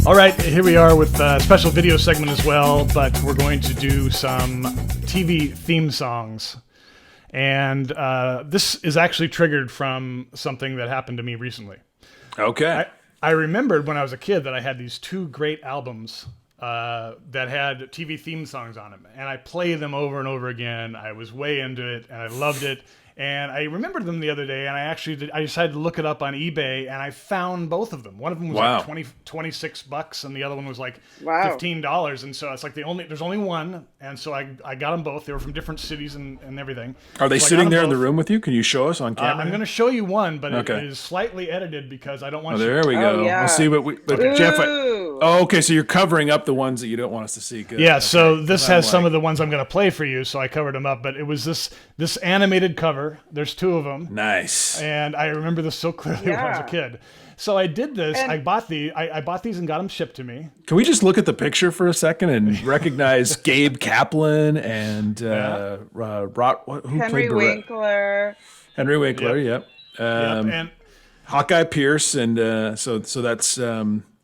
All right, here we are with a special video segment as well, but we're going to do some TV theme songs. And this is actually triggered from something that happened to me recently. Okay. I remembered when I was a kid that I had these two great albums that had TV theme songs on them. And I played them over and over again. I was way into it, and I loved it. And I remembered them the other day, and I decided to look it up on eBay, and I found both of them. One of them was like $26, and the other one was like $15. And so it's like there's only one, and so I got them both. They were from different cities and everything. Are they sitting there in the room with you? Can you show us on camera? I'm going to show you one, but it is slightly edited because I don't want you. There we go. Yeah. We'll see what we. Jeff. Okay, so you're covering up the ones that you don't want us to see. Good. Yeah. Okay. So this has some of the ones I'm going to play for you. So I covered them up, but it was this animated cover. There's two of them. Nice. And I remember this so clearly when I was a kid. So I did this. I bought these and got them shipped to me. Can we just look at the picture for a second and recognize Gabe Kaplan and Henry Winkler? Henry Winkler, yep. And Hawkeye Pierce, and so that's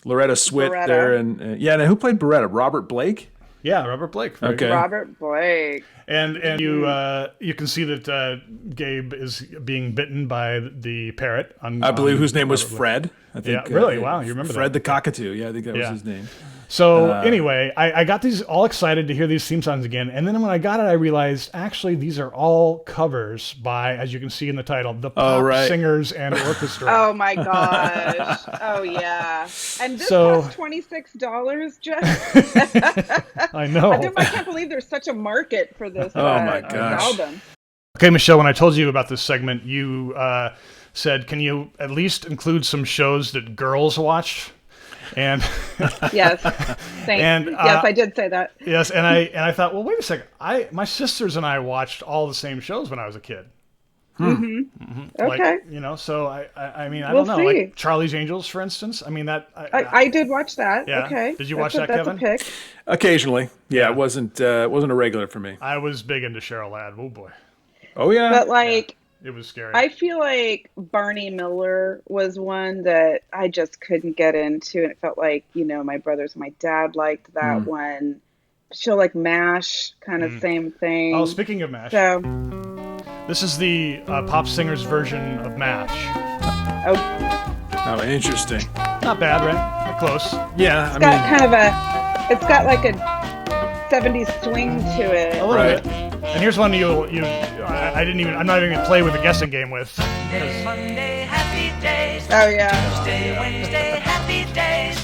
Loretta Swit there, and and who played Beretta? Robert Blake. Yeah, Robert Blake. Okay. Robert Blake. And you can see that Gabe is being bitten by the parrot. I believe whose name was Fred. I think. Yeah, really? Wow, you remember Fred that? the cockatoo. Yeah, I think that was his name. So anyway, I got these all excited to hear these theme songs again. And then when I got it, I realized actually these are all covers by, as you can see in the title, the Pop Singers and Orchestra. Oh my gosh. Oh yeah. And this cost $26, Jeff. I know. I can't believe there's such a market for this album. Okay, Michelle, when I told you about this segment, you said, can you at least include some shows that girls watch? And yes, thanks. Yes, I did say that. Yes, and I thought, well, wait a second. My sisters and I watched all the same shows when I was a kid. Okay. Like, so I mean, I don't know. See. Like Charlie's Angels, for instance. I mean, that I did watch that. Yeah. Okay. Did you watch that, Kevin? That's a pick. Occasionally. Yeah, it wasn't a regular for me. I was big into Cheryl Ladd. Oh boy. Oh yeah. But it was scary. I feel like Barney Miller was one that I just couldn't get into, and it felt like, my brothers and my dad liked that one. Show like MASH, kind of same thing. Oh, speaking of MASH. So, this is the Pop Singers version of MASH. Oh, interesting. Not bad, right? Not close. Yeah, it's got like a 70s swing to it. A little bit. And here's one I'm not even gonna play with the guessing game with. Monday, happy days. Oh yeah. Tuesday, Wednesday, happy days.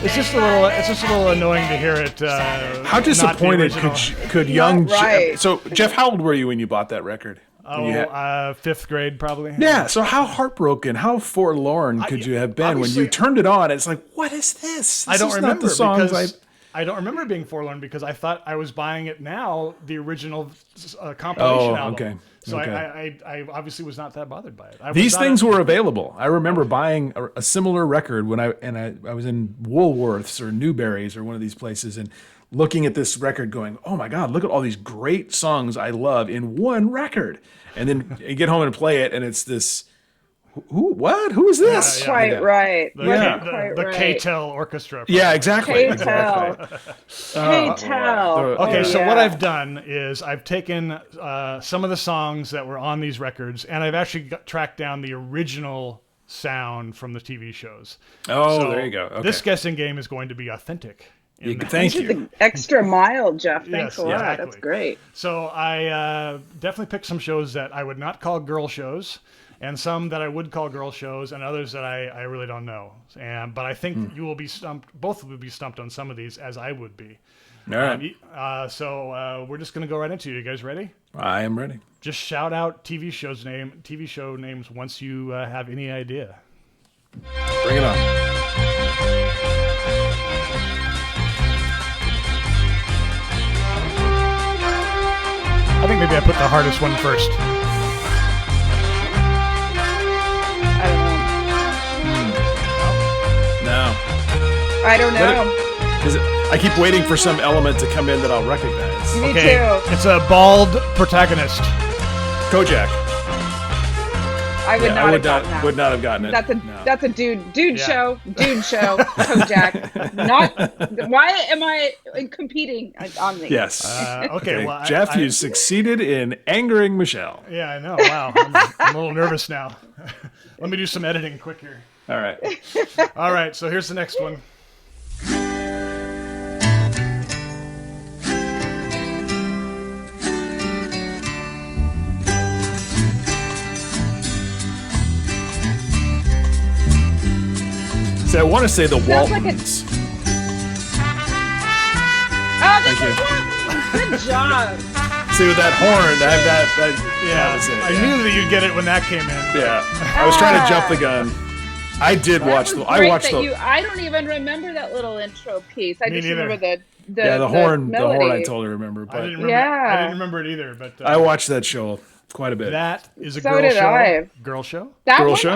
It's just a little annoying to hear it. How disappointed could young So Jeff, how old were you when you bought that record? Fifth grade probably. Yeah. So how heartbroken, how forlorn could you have been when you turned it on? It's like, what is this? I don't remember the songs I don't remember being forlorn because I thought I was buying it now, the original compilation album. Okay. So I obviously was not that bothered by it. These things were available. I remember buying a similar record when I was in Woolworths or Newberry's or one of these places and looking at this record going, oh my God, look at all these great songs I love in one record. And then you get home and play it and it's this, who is this? Quite right. The K-Tel Orchestra. Yeah, exactly. K-Tel. Okay, so what I've done is I've taken some of the songs that were on these records, and I've actually tracked down the original sound from the TV shows. Oh, there you go. Okay. This guessing game is going to be authentic. Thank you. The extra mile, Jeff. Thanks a lot. Exactly. That's great. So I definitely picked some shows that I would not call girl shows, and some that I would call girl shows, and others that I really don't know. But I think you will be stumped. Both will be stumped on some of these, as I would be. All right. So we're just going to go right into it. You guys ready? I am ready. Just shout out TV show names once you have any idea. Bring it on. I think maybe I put the hardest one first. I don't know. I keep waiting for some element to come in that I'll recognize. Me too. It's a bald protagonist. Kojak. I would not have gotten that. Would not have gotten it. That's a dude Yeah. show, Kojak. Not why am I competing on these? Yes. Okay, well, Jeff, you succeeded in angering Michelle. Yeah, I know. Wow, I'm a little nervous now. Let me do some editing quick here. All right. All right, so here's the next one. So I want to say the Sounds like Waltons. Oh, Thank you. good job. See, with that horn, I have that Yeah, was it, I yeah. knew that you'd get it when that came in. Yeah. I was trying to jump the gun. I did watch the. I watched the. I don't even remember that little intro piece. I Me just neither. remember the Yeah, the horn. The horn. I melody. totally remember. I But didn't remember. Yeah. I didn't remember it either. But I watched that show quite a bit. that is a So girl did show. I. Girl show. That Girl one, show?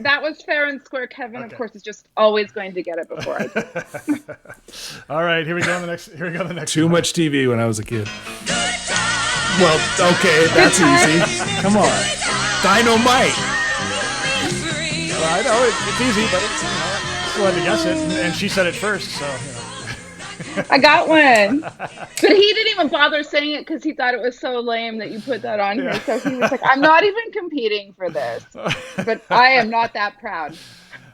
that was fair and square. Kevin, Okay. of course, is just always going to get it before I do. All right, here we go. On the next. Here we go. On the next. Too one. much TV when I was a kid. Well, okay, that's easy. Come on, Dynamite. Well, I know it's easy, but it's still had to guess it, and she said it first, so. I got one. But he didn't even bother saying it because he thought it was so lame that you put that on here. So he was like, I'm not even competing for this. But I am not that proud.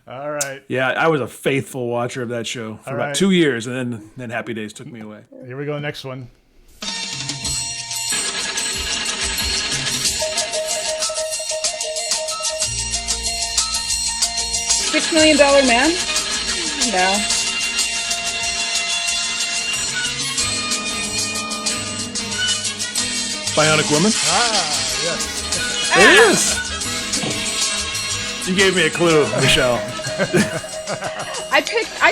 All right, Yeah, I was a faithful watcher of that show for All about right. 2 years, and then Happy Days took me away. here we go. Next one. $6 Million Man? No. Bionic Woman. Yes. It is. You gave me a clue, Michelle. I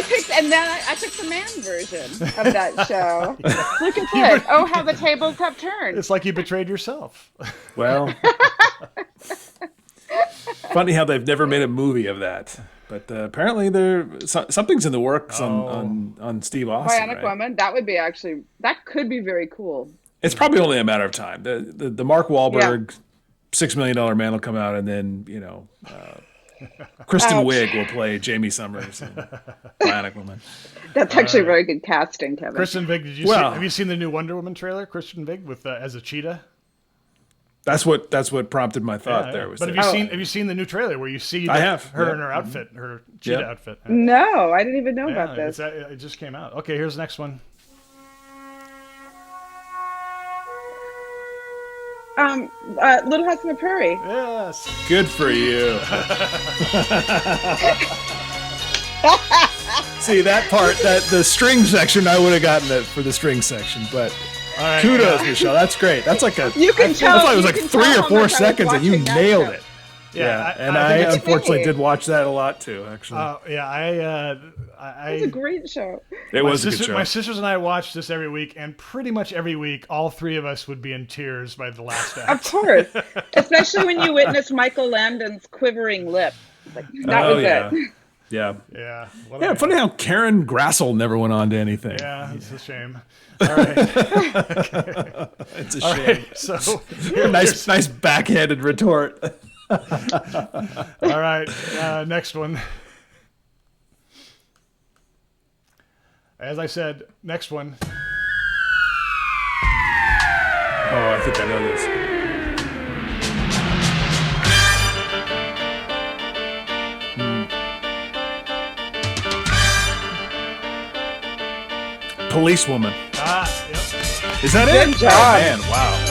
picked, and then I picked the man version of that show. Look at this. Oh, how the tables have turned. It's like you betrayed yourself. Well, funny how they've never made a movie of that, but apparently something's in the works on Steve Austin. Bionic right? Woman. That could be very cool. It's probably only a matter of time. The Mark Wahlberg $6 Million Man will come out, and then Kristen Ouch. Wiig will play Jamie Summers in Bionic Woman. That's actually very good casting, Kevin. Kristen Wiig, have you seen the new Wonder Woman trailer? Kristen Wiig with as a cheetah. That's what prompted my thought there. But have you seen the new trailer where you see I have, her yeah. in her outfit, her cheetah Yep. outfit? No, I didn't even know Yeah, about this. it just came out. Okay, here's the next one. Little House on the Prairie. Yes. Good for you. See that part, the string section, I would have gotten it for the string section, but All right. kudos, Michelle. That's great. That's like You can tell. I thought it was you like can 3 tell or how 4 much I was seconds, and you watching that nailed show. it. Yeah, And I I think it's unfortunately me. did watch that a lot too. Actually, It's a great show. it was a good show. My sisters and I watched this every week, and pretty much every week, all three of us would be in tears by the last Of act. course. Especially when you witness Michael Landon's quivering lip. Like, that was yeah. it. Yeah. Yeah. Yeah, funny how Karen Grassel never went on to anything. Yeah, it's a shame. All right. It's a All shame. right. So, Nice backhanded retort. all right. Next one. As I said, next one. Oh, I think I know this. Policewoman. Yep. Is that Good it? job. Oh, man, wow.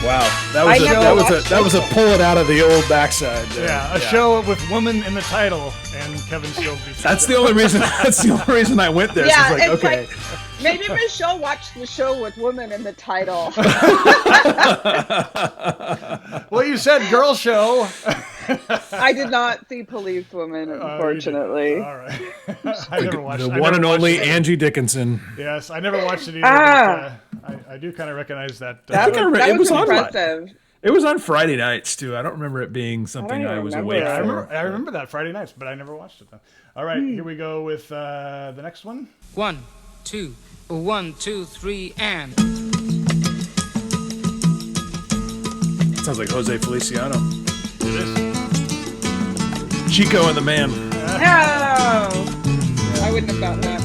Wow. That was a pull it out of the old backside. there. Yeah, a show with woman in the title, and Kevin still beats That's the only reason. That's the only reason I went there. Yeah, So it's like, it's okay. like, maybe Michelle watched the show with woman in the title. Well, you said girl show. I did not see Police Woman, unfortunately. All right. I never watched The I one never and watched only it. Angie Dickinson. Yes, I never watched it either. Ah. But, I do kind of recognize that. That, think I was, re- that it was was on impressive. It was on Friday nights too. I don't remember it being something don't I was remember awake that. for. I remember that Friday nights, but I never watched it though. All right, here we go with the next one. 1, 2, 1, 2, 3, and. Sounds like Jose Feliciano. Chico and the Man. Oh, I wouldn't have gotten that.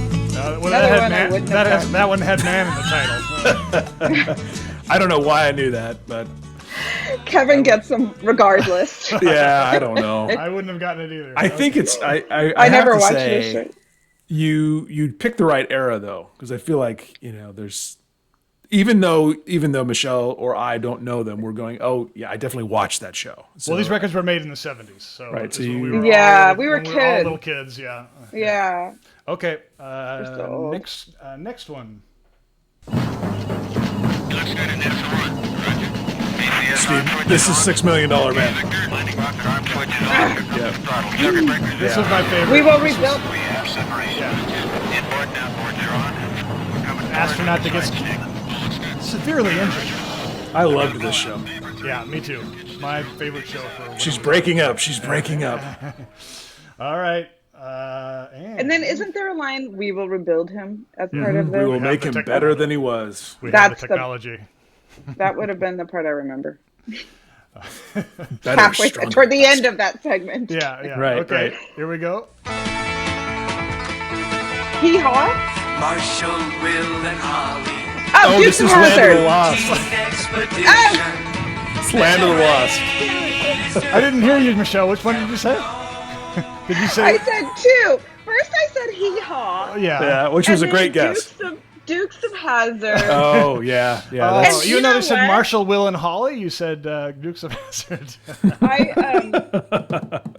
Well, Another one I wouldn't have gotten. that one had man in the title. I don't know why I knew that, but Kevin gets them regardless. yeah, I don't know. I wouldn't have gotten it either. I think it's I I have never to watched say, this show. You picked the right era though, because I feel like there's even though Michelle or I don't know them, we're going, oh yeah, I definitely watched that show. So, Well, these records were made in the 70s, so Right, this so is when you- we were Yeah, all, we were when all kids. little kids. Yeah. Yeah. Okay. so old. Next one. Steve, this is $6 Million Man. This was my favorite. We will rebuild. Astronaut that gets severely injured. I loved this show. Yeah, me too. My favorite show for. She's breaking up. She's breaking up. All right. And then isn't there a line, we will rebuild him as part of We will this? make the him technology. better than he was. we have That's the the- technology. That would have been the part I remember. Better, Halfway stronger. toward the end of that segment. Yeah. Right, Okay. right. Here we go. Hee haw. Marshall, Will, and Holly. Oh, This Dukes is of Land of the Hazzard. Lost. Oh, It's Land of the Lost. I didn't hear you, Michelle. Which one did you say? Did you I say? said two. First I said hee haw. Yeah. Yeah, which was a And great then guess. Dukes of Hazzard. Oh yeah, yeah. Oh, That's, And even you though know they said what? Marshall, Will, and Holly, you said Dukes of Hazzard.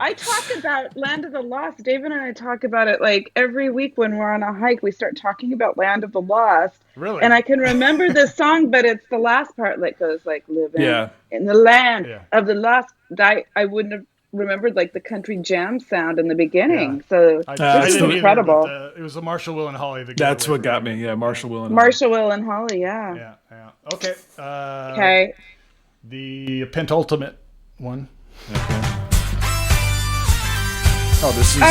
I talk about Land of the Lost. David and I talk about it like every week when we're on a hike. We start talking about Land of the Lost. Really? And I can remember the song, but it's the last part that goes like living Yeah. in the land Yeah. of the lost. I wouldn't have remembered like the country jam sound in the beginning. Yeah. So I this is didn't either, incredible. but, it was the Marshall, Will, and Holly. That that's gave it away what for got me. Yeah, Marshall Will and Marshall, Will, and Holly. Yeah. me. Yeah. Okay. Okay. The penultimate one. Oh, this is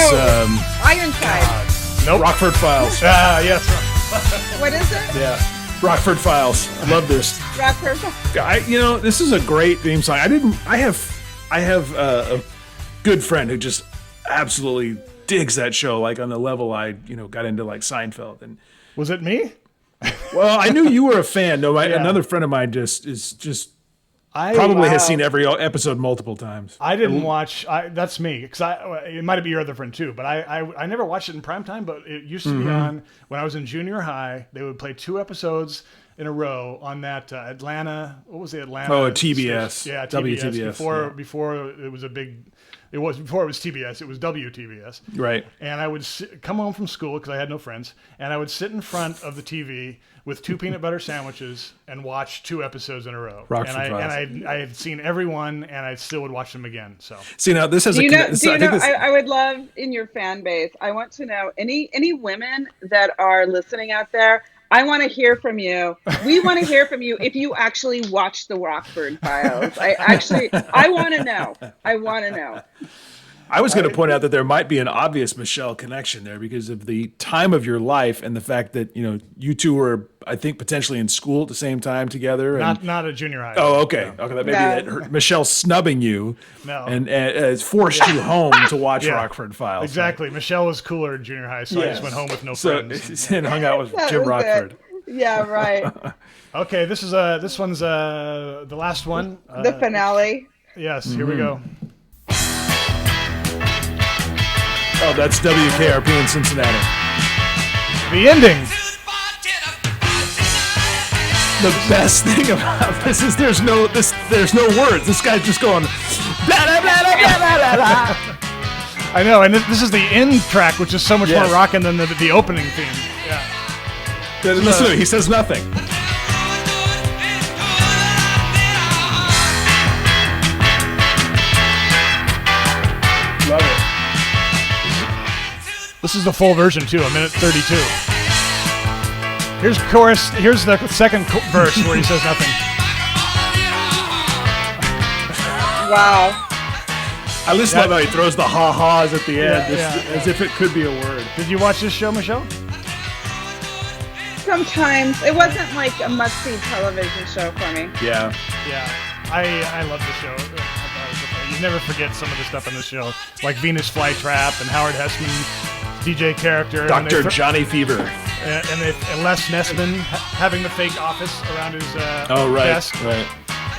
Ironside. Nope. Rockford Files. Ah, yes. What is it? Yeah, Rockford Files. I love this. Rockford. This is a great theme song. I have a good friend who just absolutely digs that show, like on the level I got into like Seinfeld. And Was it me? well, I knew you were a fan. No, Yeah. another friend of mine just I probably has seen every episode multiple times. I didn't watch. That's me, because it might be your other friend too. But I never watched it in primetime. But it used to be on when I was in junior high. They would play 2 episodes in a row on that Atlanta. What was the Atlanta? Oh, TBS. station? Yeah, WTBS, Before it was a big. Before it was TBS. It was WTBS. Right. And I would come home from school because I had no friends, and I would sit in front of the TV with 2 peanut butter sandwiches and watch 2 episodes in a row. Rockford and Files. I had seen every one, and I still would watch them again. So See, now this has Do you know? this, I would love in your fan base. I want to know any women that are listening out there. I want to hear from you. We want to hear from you if you actually watch the Rockford Files. I want to know. I want to know. I was going to point out that there might be an obvious Michelle connection there because of the time of your life and the fact that you two were, I think, potentially in school at the same time together. And, not a junior high. oh, okay, okay. That maybe that Michelle snubbing you and it's forced you home to watch Yeah, Rockford Files. Exactly. Michelle was cooler in junior high, so I just went home with no friends. and hung out with That Jim was Rockford. it. Yeah, right. Okay, this one's the last one. The finale. Yes, here we go. Oh, that's WKRP in Cincinnati. The ending. The best thing about this is there's no words. This guy's just going blah blah blah blah blah blah. I know, and this is the end track, which is so much Yes. more rocking than the opening theme. Yeah. Listen to it. He says nothing. Love it. This is the full version too, 1:32. Here's chorus. Here's the second verse where he says nothing. Wow. I just love how he throws the ha-has at the end, Yeah, as if it could be a word. Did you watch this show, Michelle? Sometimes it wasn't like a must-see television show for me. Yeah. Yeah, I love the show. I thought it was okay. never forget some of the stuff on the show, like Venus Flytrap and Howard Hessman's DJ character. Dr. Johnny Fever. And Les Nessman having the fake office around his desk. Right.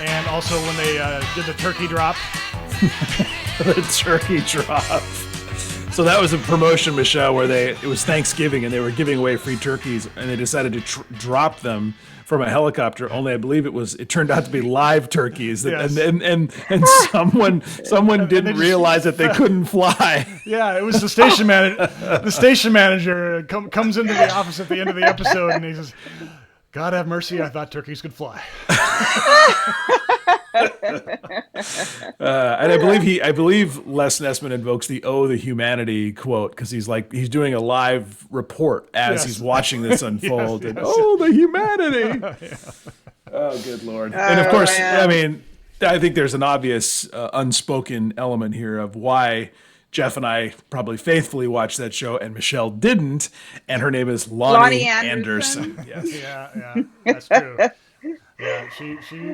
And also when they did the turkey drop. The turkey drop. So that was a promotion, Michelle, where it was Thanksgiving and they were giving away free turkeys, and they decided to drop them from a helicopter. Only I believe it turned out to be live turkeys, Yes. and someone didn't realize that they couldn't fly. Yeah, it was the station manager. The station manager comes into the office at the end of the episode and he says, "God have mercy, I thought turkeys could fly." And I believe Les Nessman invokes the "Oh, the humanity" quote because he's doing a live report as he's watching this unfold. Yes. Oh, the humanity! Oh, good Lord! And of course, I mean, I think there's an obvious unspoken element here of why Jeff and I probably faithfully watched that show and Michelle didn't, and her name is Lonnie Anderson. Yes, yeah, that's true. Yeah,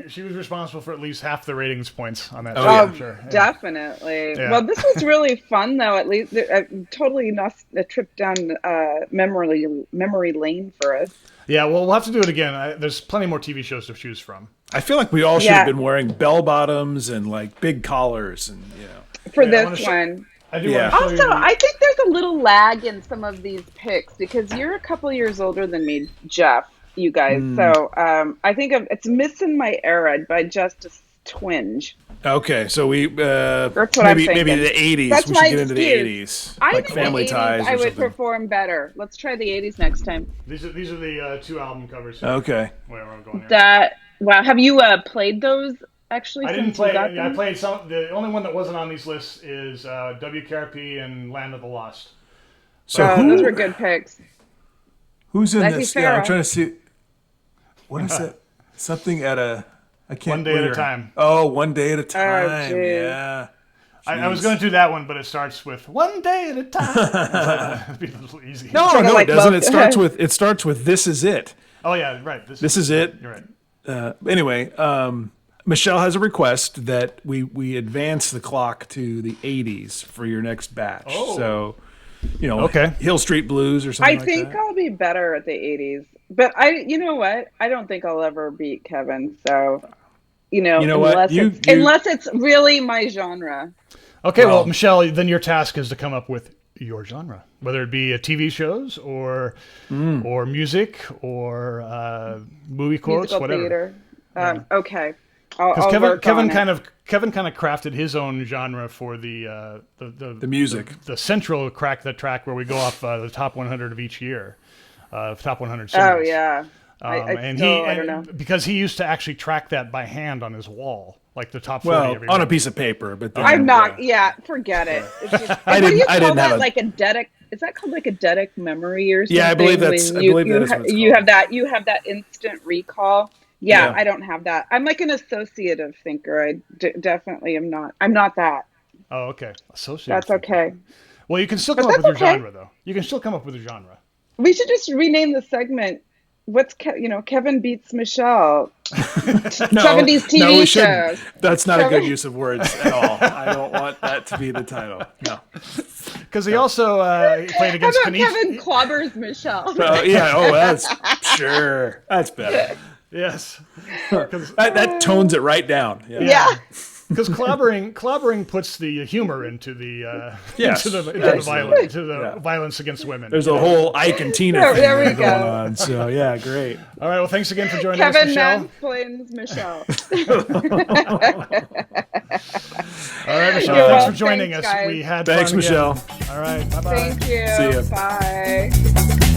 she was responsible for at least half the ratings points on that show. Oh, I'm sure. Yeah. Definitely. Yeah. Well, this was really fun, though. At least totally not a trip down memory lane for us. Yeah, well, we'll have to do it again. There's plenty more TV shows to choose from. I feel like we all should have been wearing bell bottoms and like big collars and For this one. I do Yeah. want to show Also, you. I think there's a little lag in some of these picks because you're a couple years older than me, Jeff. You guys, so I think it's missing my era by just a twinge. Okay, so we That's what I'm maybe thinking. the 80s. That's we should my get into the excuse. 80s, I like think Family the 80s Ties or I would something. perform better. Let's try the 80s next time. These are the two album covers. Here. Okay. Where we're going here. Wow, have you played those actually? I didn't since play. you got Yeah, I them? played some. The only one that wasn't on these lists is WKRP and Land of the Lost. So Those were good picks. who's in Becky this? Yeah, I'm Farrah. trying to see. What is it? Something at a. I can't. One Day at a Time. Oh, One Day at a Time. geez. Yeah. I was going to do that one, but it starts with "One Day at a Time." That'd be a little easy. No, like it doesn't. love- It starts with "This Is It." Oh yeah, right. This is it. You're right. Anyway, Michelle has a request that we advance the clock to the 80s for your next batch. Oh. So, Okay. Hill Street Blues or something I like think that. I'll be better at the 80s. But you know what? I don't think I'll ever beat Kevin. So, know what? unless it's really my genre. Okay, well, Well- Michelle, then your task is to come up with your genre, whether it be TV shows or music or movie quotes, Musical whatever. theater. Okay. I'll Because work Kevin on it. kind of crafted his own genre for the music. the central the track where we go off the top 100 of each year, top 100 singles. Oh, yeah. I don't know. Because he used to actually track that by hand on his wall, like the top 40 Well, every on a week. piece of paper, but then, I'm not. Yeah, forget it. It's just, I what do you didn't call have that? a- Like a detic? Is that called like a detic memory or something? Yeah, I believe that's- when I believe that is what it's you called. have that. You have that instant recall. Yeah, Yeah. I don't have that. I'm like an associative thinker. I definitely am not. I'm not that. Oh, okay. Associated. That's okay. Well, you can still But come up with your that's okay. genre, though. You can still come up with a genre. We should just rename the segment. Kevin beats Michelle. 70's TV we shows. shouldn't. That's not a good Kevin- use of words at all. I don't want that to be the title. No. Because he also played How against about Kanish. Kevin clobbers Michelle? Yeah. Oh, that's sure. That's better. Yes. Because That tones it right down. Yeah. Yeah. clobbering puts the humor into the Yes, into the absolutely. violence against women. There's a whole Ike and Tina There- thing there we going go. on. So yeah, great. All right. Well, thanks again for joining us, Kevin Michelle. mansplains Michelle. All right, Michelle. You're Thanks for welcome. Joining Thanks, us. guys. We had Thanks, fun again. Michelle. All right. Bye bye. Thank you. See ya. Bye.